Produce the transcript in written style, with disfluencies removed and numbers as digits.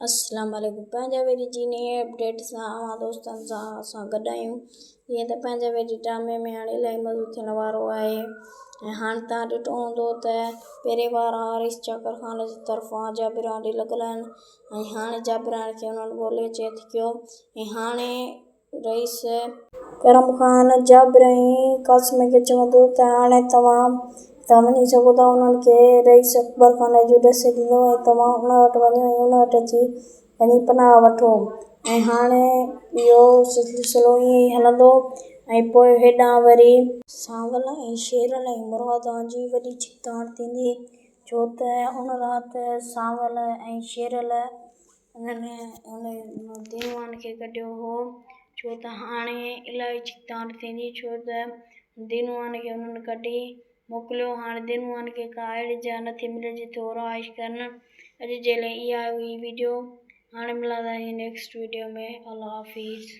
अस्सलाम वालेकुम। पंहिंजा वेरी जी नई अपडेट सां दोस्तनि सां असां गॾु आहियूं। जीअं त पंहिंजा वेरी ड्रामे में हाणे इलाही मज़ो थियण वारो आहे ऐं हाणे तव्हां ॾिठो हूंदो त पहिरें वार हारिस जाकिर ख़ान जी तरफ़ां जाबिरान ॾे लॻल आहिनि ऐं हाणे जाबिरान खे उन्हनि ॻोल्हे चेक कयो ऐं हाणे रईस करम ख़ान जाबिरान क़ासिम खे चवंदो त हाणे तव्हां वञी सघो था उन्हनि खे रईस अकबर ख़ान जो ॾस ॾींदो ऐं तव्हां उन वटि वञो ऐं उन वटि अची वञी पनाह वठो ऐं हाणे इहो सिलसिलो ईअं ई हलंदो ऐं पोइ हेॾां वरी सांवल ऐं शेरल ऐं मुरादां जी वॾी छिकताण थींदी छो त उन राति सांवल ऐं शेरल उन्हनि दीनवान खे कढियो हो छो त हाणे इलाही छिकताण थींदी छो त दीनवान खे उन्हनि कढी मोकिलियो। हाणे दीनवान खे का अहिड़ी जॻह नथी मिले जिते हो रहाइश करनि। अॼु जे लाइ इहा हुई वीडियो। हाणे मिलंदासीं नेक्स्ट वीडियो में। अल्लाह हाफ़िज़।